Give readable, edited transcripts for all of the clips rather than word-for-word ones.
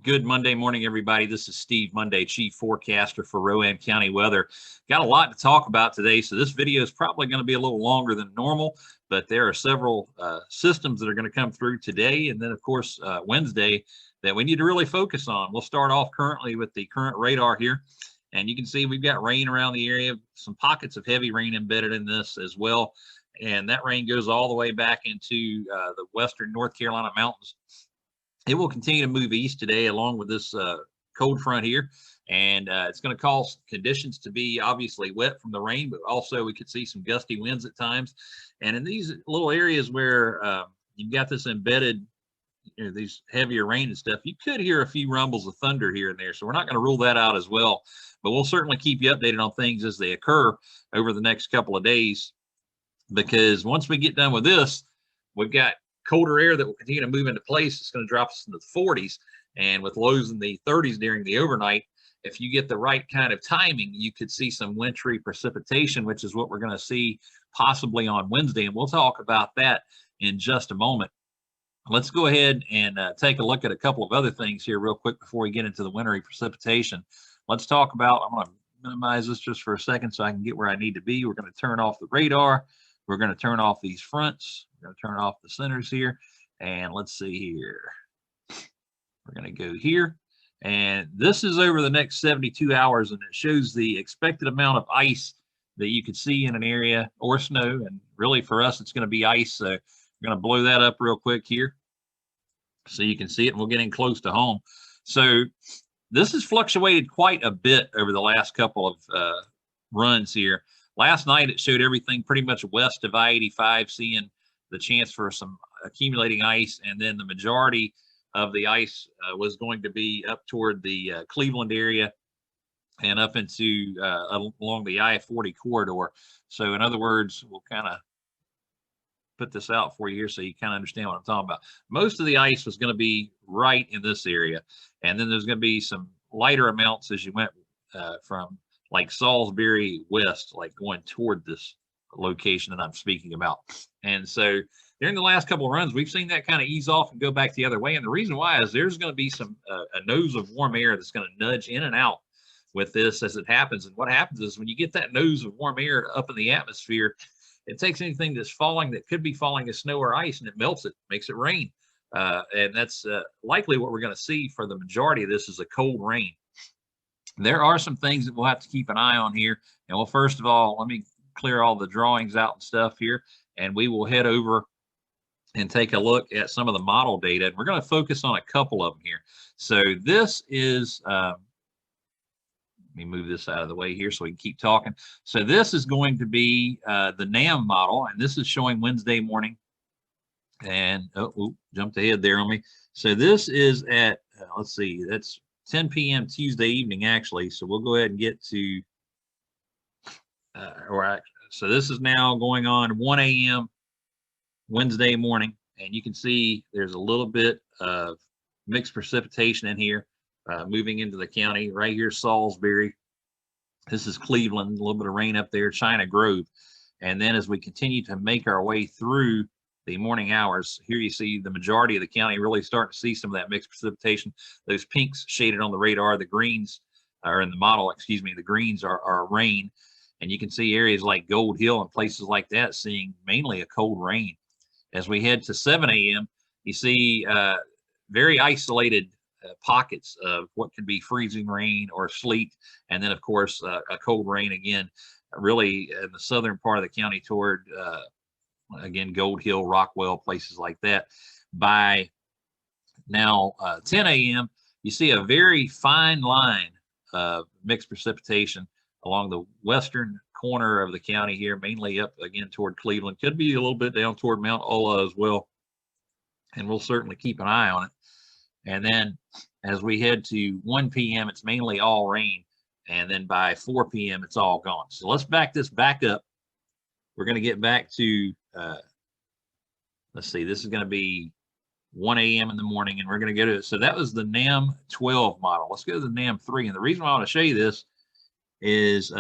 Good Monday morning, everybody. This is Steve Monday, Chief Forecaster for Rowan County Weather. Got a lot to talk about today, so this video is probably going to be a little longer than normal, but there are several systems that are going to come through today and then, of course, Wednesday that we need to really focus on. We'll start off currently with the current radar here, and you can see we've got rain around the area, some pockets of heavy rain embedded in this as well, and that rain goes all the way back into the western North Carolina mountains. It will continue to move east today along with this cold front here, and it's going to cause conditions to be obviously wet from the rain, but also we could see some gusty winds at times. And in these little areas where you've got this embedded, these heavier rain and stuff, you could hear a few rumbles of thunder here and there. So we're not going to rule that out as well, but we'll certainly keep you updated on things as they occur over the next couple of days, because once we get done with this, we've got colder air that will continue to move into place. It's going to drop us into the 40s, and with lows in the 30s during the overnight, if you get the right kind of timing, you could see some wintry precipitation, which is what we're going to see possibly on Wednesday, and we'll talk about that in just a moment. Let's go ahead and take a look at a couple of other things here real quick before we get into the wintry precipitation. Let's talk about, I'm going to minimize this just for a second so I can get where I need to be. We're going to turn off the radar. We're going to turn off these fronts. We're going to turn off the centers here. And let's see here. We're going to go here. And this is over the next 72 hours, and it shows the expected amount of ice that you could see in an area, or snow. And really for us, it's going to be ice. So we're going to blow that up real quick here so you can see it, and we'll get in close to home. So this has fluctuated quite a bit over the last couple of runs here. Last night, it showed everything pretty much west of I-85, seeing the chance for some accumulating ice, and then the majority of the ice was going to be up toward the Cleveland area and up into along the I-40 corridor. So in other words, we'll kind of put this out for you here so you kind of understand what I'm talking about. Most of the ice was going to be right in this area, and then there's going to be some lighter amounts as you went from like Salisbury west, like going toward this location that I'm speaking about. And so during the last couple of runs, we've seen that kind of ease off and go back the other way. And the reason why is there's going to be some a nose of warm air that's going to nudge in and out with this as it happens. And what happens is when you get that nose of warm air up in the atmosphere, it takes anything that's falling, that could be falling as snow or ice, and it melts it, makes it rain. And that's likely what we're going to see for the majority of this is a cold rain. There are some things that we'll have to keep an eye on here. And well, first of all, let me clear all the drawings out and stuff here, and we will head over and take a look at some of the model data. And we're going to focus on a couple of them here. So this is, let me move this out of the way here so we can keep talking. So this is going to be the NAM model, and this is showing Wednesday morning. And jumped ahead there on me. So this is at, let's see, that's 10 p.m. Tuesday evening, actually. So we'll go ahead and get to, so this is now going on 1 a.m. Wednesday morning. And you can see there's a little bit of mixed precipitation in here moving into the county. Right here, Salisbury. This is Cleveland, a little bit of rain up there, China Grove. And then as we continue to make our way through the morning hours, here you see the majority of the county really starting to see some of that mixed precipitation. Those pinks shaded on the radar, the greens are in the model, excuse me, the greens are rain. And you can see areas like Gold Hill and places like that seeing mainly a cold rain. As we head to 7 a.m., you see very isolated pockets of what could be freezing rain or sleet. And then, of course, a cold rain again, really in the southern part of the county toward again, Gold Hill, Rockwell, places like that. By now 10 a.m., you see a very fine line of mixed precipitation along the western corner of the county here, mainly up again toward Cleveland. Could be a little bit down toward Mount Ola as well. And we'll certainly keep an eye on it. And then as we head to 1 p.m., it's mainly all rain. And then by 4 p.m., it's all gone. So let's back this back up. We're going to get back to, let's see, this is going to be 1 a.m. in the morning, and we're going to go to, so that was the NAM 12 model. Let's go to the NAM 3. And the reason why I want to show you this is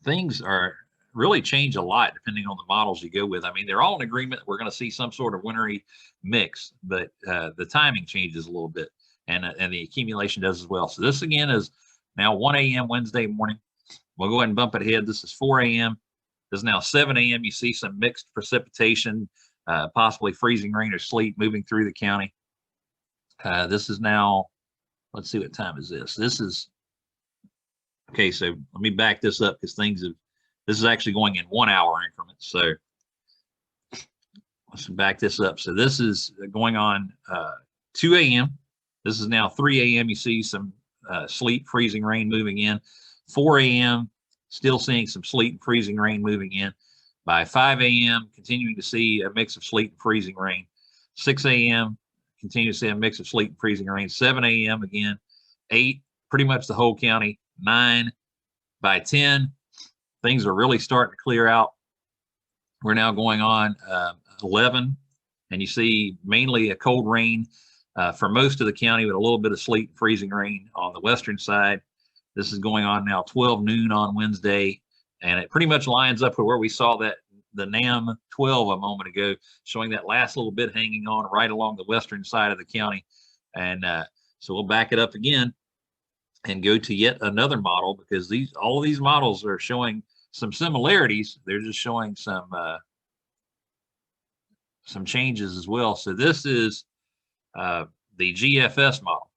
things are really change a lot depending on the models you go with. I mean, they're all in agreement that we're going to see some sort of wintry mix, but the timing changes a little bit. and the accumulation does as well. So this again is now 1 a.m. Wednesday morning. We'll go ahead and bump it ahead. This is 4 a.m. This is now 7 a.m. You see some mixed precipitation, possibly freezing rain or sleet moving through the county. This is now, let's see, what time is this? This is, okay, so let me back this up because this is actually going in 1 hour increments. So let's back this up. So this is going on 2 a.m. This is now 3 a.m. You see some sleet, freezing rain moving in. 4 a.m., still seeing some sleet and freezing rain moving in. By 5 a.m., continuing to see a mix of sleet and freezing rain. 6 a.m., continue to see a mix of sleet and freezing rain. 7 a.m. again. 8, pretty much the whole county. 9, by 10, things are really starting to clear out. We're now going on 11, and you see mainly a cold rain for most of the county with a little bit of sleet and freezing rain on the western side. This is going on now 12 noon on Wednesday, and it pretty much lines up with where we saw that the NAM 12 a moment ago, showing that last little bit hanging on right along the western side of the county. And so we'll back it up again and go to yet another model, because all of these models are showing some similarities. They're just showing some changes as well. So this is the GFS model,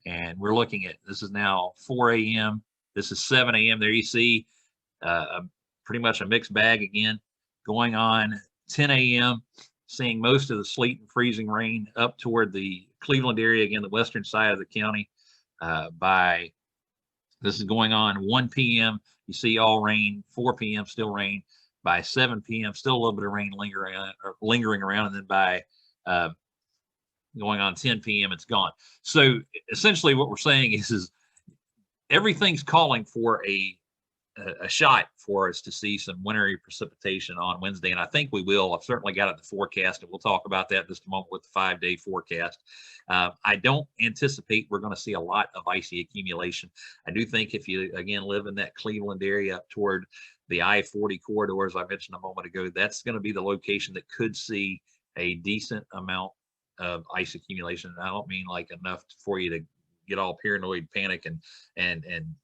and we're looking at, this is now 4 a.m. This is 7 a.m. There you see pretty much a mixed bag again. Going on 10 a.m., seeing most of the sleet and freezing rain up toward the Cleveland area, again, the western side of the county. This is going on 1 p.m. You see all rain. 4 p.m. still rain. By 7 p.m. still a little bit of rain lingering around, and then by going on 10 p.m. it's gone. So essentially what we're saying is everything's calling for a shot for us to see some wintry precipitation on Wednesday, and I think we will. I've certainly got it in the forecast, and we'll talk about that in just a moment with the 5-day forecast. I don't anticipate we're going to see a lot of icy accumulation. I do think if you, again, live in that Cleveland area up toward the I-40 corridors I mentioned a moment ago, that's going to be the location that could see a decent amount of ice accumulation. And I don't mean like enough for you to get all paranoid, panic, and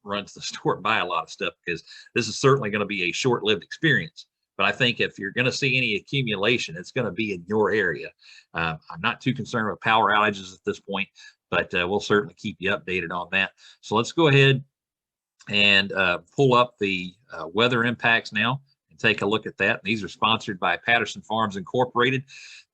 run to the store and buy a lot of stuff, because this is certainly going to be a short-lived experience. But I think if you're going to see any accumulation, it's going to be in your area. I'm not too concerned with power outages at this point, but we'll certainly keep you updated on that. So let's go ahead and pull up the weather impacts now and take a look at that. And these are sponsored by Patterson Farms Incorporated.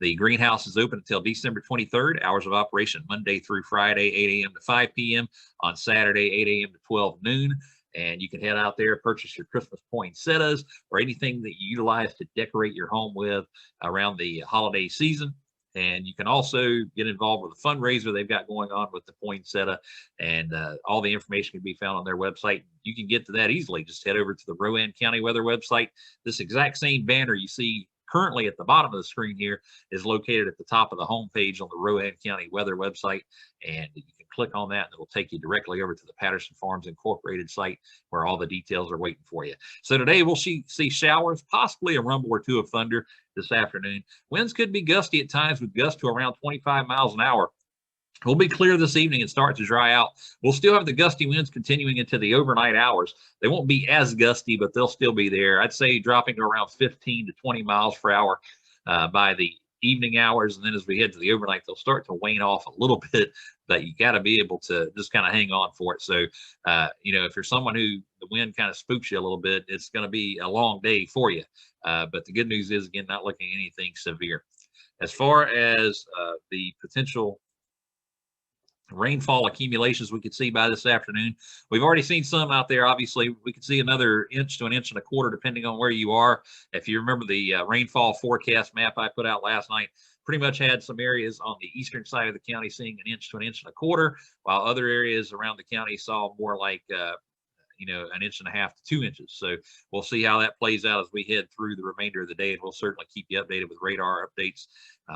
The greenhouse is open until December 23rd. Hours of operation Monday through Friday, 8 a.m. to 5 p.m. On Saturday, 8 a.m. to 12 noon. And you can head out there, purchase your Christmas poinsettias or anything that you utilize to decorate your home with around the holiday season. And you can also get involved with a fundraiser they've got going on with the poinsettia, and all the information can be found on their website. You can get to that easily. Just head over to the Rowan County Weather website. This exact same banner you see currently at the bottom of the screen here is located at the top of the homepage on the Rowan County Weather website, and you can click on that and it will take you directly over to the Patterson Farms Incorporated site where all the details are waiting for you. So today we'll see showers, possibly a rumble or two of thunder this afternoon. Winds could be gusty at times, with gusts to around 25 miles an hour. We'll be clear this evening and start to dry out. We'll still have the gusty winds continuing into the overnight hours. They won't be as gusty, but they'll still be there. I'd say dropping to around 15 to 20 miles per hour by the evening hours. And then as we head to the overnight, they'll start to wane off a little bit, but you got to be able to just kind of hang on for it. So, if you're someone who the wind kind of spooks you a little bit, it's going to be a long day for you. But the good news is, again, not looking at anything severe. As far as the potential rainfall accumulations we could see by this afternoon, we've already seen some out there. Obviously, we could see another inch to an inch and a quarter, depending on where you are. If you remember the rainfall forecast map I put out last night, pretty much had some areas on the eastern side of the county seeing an inch to an inch and a quarter, while other areas around the county saw more like an inch and a half to 2 inches. So we'll see how that plays out as we head through the remainder of the day, and we'll certainly keep you updated with radar updates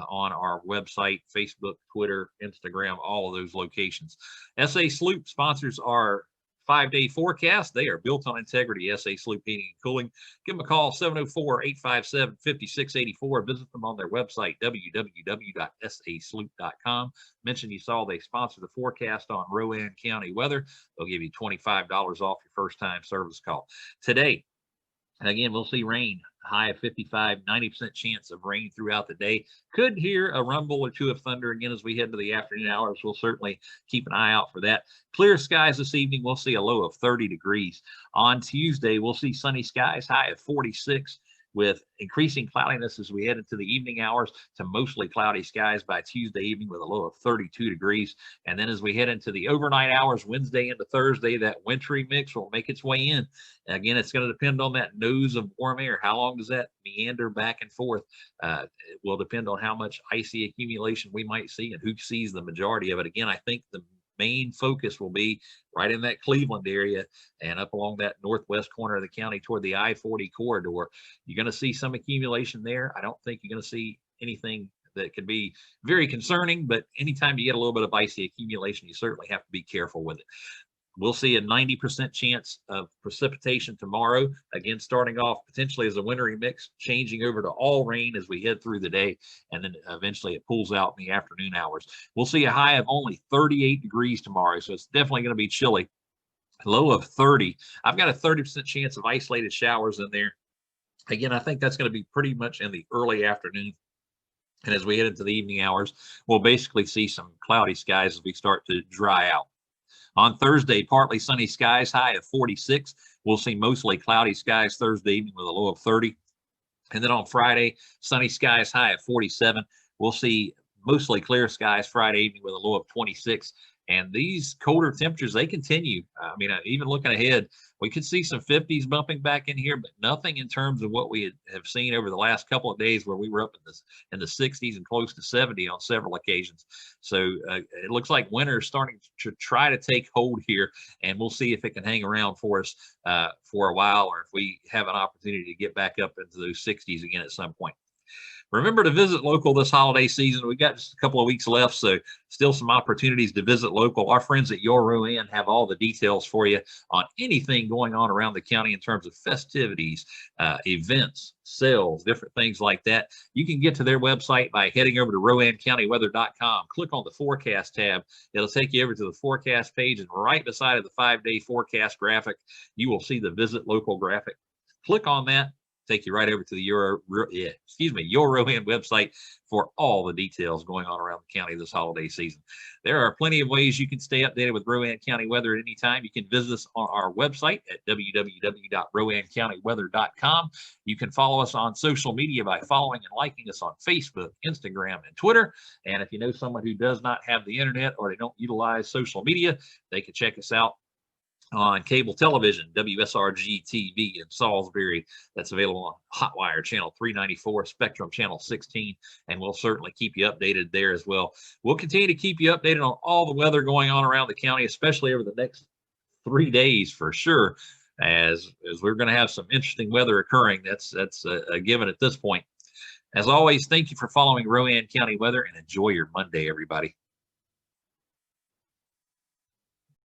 on our website, Facebook, Twitter, Instagram, all of those locations. SA Sloop sponsors our 5-day forecast. They are built on integrity. SA Sloop Heating and Cooling. Give them a call, 704-857-5684. Visit them on their website, www.sasloop.com. Mention you saw they sponsor the forecast on Rowan County Weather. They'll give you $25 off your first time service call. Today, and again, we'll see rain, high of 55, 90% chance of rain throughout the day. Could hear a rumble or two of thunder again as we head into the afternoon hours. We'll certainly keep an eye out for that. Clear skies this evening. We'll see a low of 30 degrees. On Tuesday, we'll see sunny skies, high of 46. With increasing cloudiness as we head into the evening hours to mostly cloudy skies by Tuesday evening with a low of 32 degrees. And then as we head into the overnight hours, Wednesday into Thursday, that wintry mix will make its way in. Again, it's going to depend on that nose of warm air. How long does that meander back and forth? It will depend on how much icy accumulation we might see and who sees the majority of it. Again, I think the main focus will be right in that Cleveland area and up along that northwest corner of the county toward the I-40 corridor. You're going to see some accumulation there. I don't think you're going to see anything that could be very concerning, but anytime you get a little bit of icy accumulation, you certainly have to be careful with it. We'll see a 90% chance of precipitation tomorrow. Again, starting off potentially as a wintry mix, changing over to all rain as we head through the day, and then eventually it pulls out in the afternoon hours. We'll see a high of only 38 degrees tomorrow, so it's definitely going to be chilly. Low of 30. I've got a 30% chance of isolated showers in there. Again, I think that's going to be pretty much in the early afternoon. And as we head into the evening hours, we'll basically see some cloudy skies as we start to dry out. On Thursday, partly sunny skies, high of 46. We'll see mostly cloudy skies Thursday evening with a low of 30. And then on Friday, sunny skies, high of 47. We'll see mostly clear skies Friday evening with a low of 26. And these colder temperatures, they continue. I mean, even looking ahead, we could see some 50s bumping back in here, but nothing in terms of what we have seen over the last couple of days where we were up in the 60s and close to 70 on several occasions. So it looks like winter is starting to try to take hold here, and we'll see if it can hang around for us for a while, or if we have an opportunity to get back up into those 60s again at some point. Remember to visit local this holiday season. We've got just a couple of weeks left, so still some opportunities to visit local. Our friends at Your Rowan have all the details for you on anything going on around the county in terms of festivities, events, sales, different things like that. You can get to their website by heading over to RowanCountyWeather.com. Click on the forecast tab. It'll take you over to the forecast page, and right beside of the 5-day forecast graphic, you will see the Visit Local graphic. Click on that. Take you right over to the Your Rowan website for all the details going on around the county this holiday season. There are plenty of ways you can stay updated with Rowan County weather at any time. You can visit us on our website at www.rowancountyweather.com. You can follow us on social media by following and liking us on Facebook, Instagram, and Twitter. And if you know someone who does not have the internet or they don't utilize social media, they can check us out on cable television, WSRG TV in Salisbury. That's available on Hotwire Channel 394, Spectrum Channel 16, and we'll certainly keep you updated there as well. We'll continue to keep you updated on all the weather going on around the county, especially over the next 3 days for sure, as we're going to have some interesting weather occurring. That's a given at this point. As always, thank you for following Rowan County Weather, and enjoy your Monday, everybody.